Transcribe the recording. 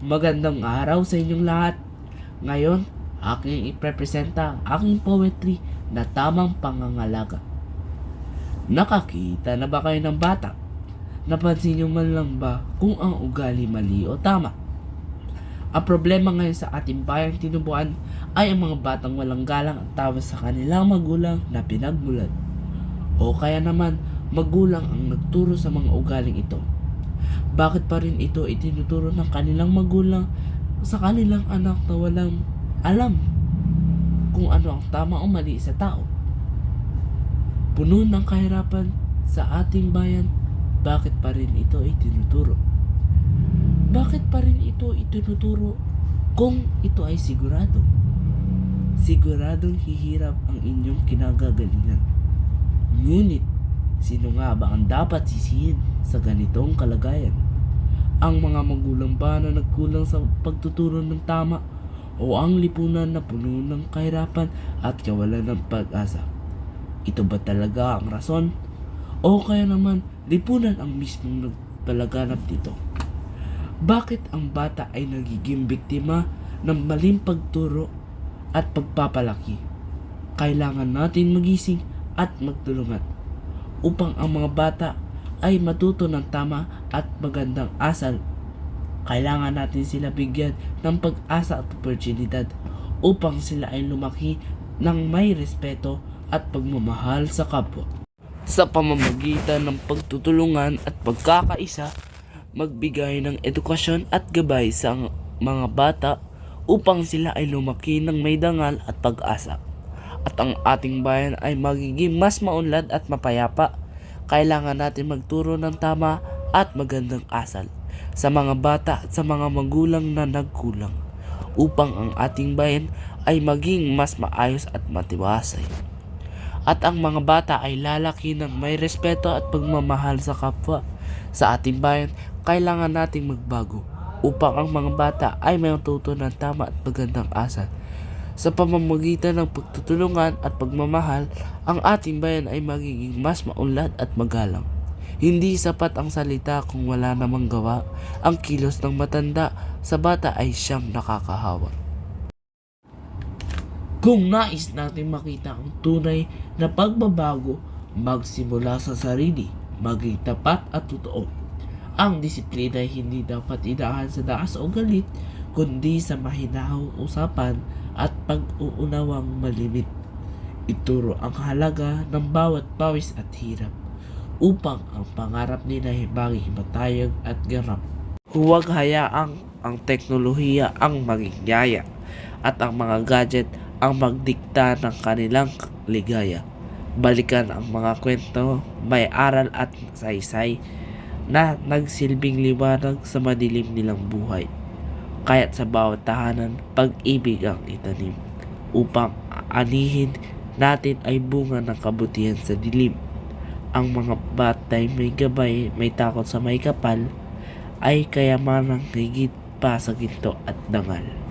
Magandang araw sa inyong lahat. Ngayon, aking iprepresenta ang aking poetry na tamang pangangalaga. Nakakita na ba kayo ng bata? Napansin niyo man lang ba kung ang ugali mali o tama? Ang problema ngayon sa ating bayang tinubuan ay ang mga batang walang galang at tawa sa kanilang magulang na pinagmulan. O kaya naman, magulang ang nagturo sa mga ugaling ito. Bakit pa rin ito itinuturo ng kanilang magulang sa kanilang anak na walang alam kung ano ang tama o mali sa tao? Puno ng kahirapan sa ating bayan, bakit pa rin ito itinuturo? Bakit pa rin ito itinuturo kung ito ay sigurado? Siguradong hihirap ang inyong kinagagalingan. Ngunit, sino nga ba ang dapat sisihin sa ganitong kalagayan? Ang mga magulang ba na nagkulang sa pagtuturo ng tama o ang lipunan na puno ng kahirapan at kawalan ng pag-asa? Ito ba talaga ang rason? O kaya naman lipunan ang mismong nagpalaganap dito? Bakit ang bata ay nagiging biktima ng maling pagturo at pagpapalaki? Kailangan natin magising at magtulungan upang ang mga bata ay matuto ng tama at magandang asal. Kailangan natin sila bigyan ng pag-asa at oportunidad upang sila ay lumaki ng may respeto at pagmamahal sa kapwa. Sa pamamagitan ng pagtutulungan at pagkakaisa, magbigay ng edukasyon at gabay sa mga bata upang sila ay lumaki ng may dangal at pag-asa. At ang ating bayan ay magiging mas maunlad at mapayapa. Kailangan natin magturo ng tama at magandang asal sa mga bata at sa mga magulang na nagkulang upang ang ating bayan ay maging mas maayos at matiwasay. At ang mga bata ay lalaki ng may respeto at pagmamahal sa kapwa. Sa ating bayan, kailangan nating magbago upang ang mga bata ay may matuto ng tama at magandang asal. Sa pamamagitan ng pagtutulungan at pagmamahal, ang ating bayan ay magiging mas maunlad at magalang. Hindi sapat ang salita kung wala namang gawa. Ang kilos ng matanda sa bata ay siyang nakakahawa. Kung nais natin makita ang tunay na pagbabago, magsimula sa sarili, maging tapat at totoo. Ang disiplina ay hindi dapat idaan sa daas o galit, kundi sa mahinahong usapan at pag-uunawang malimit. Ituro ang halaga ng bawat pawis at hirap upang ang pangarap nila ay maging matayag at ganap. Huwag hayaang ang teknolohiya ang maging yaya at ang mga gadget ang magdikta ng kanilang ligaya. Balikan ang mga kwento, may aral at saysay na nagsilbing liwanag sa madilim nilang buhay. Kaya't sa bawat tahanan, pag-ibig ang itanim upang anihin natin ay bunga ng kabutihan sa dilim. Ang mga batay may gabay, may takot sa may kapal, ay kayamanang higit pa sa ginto at dangal.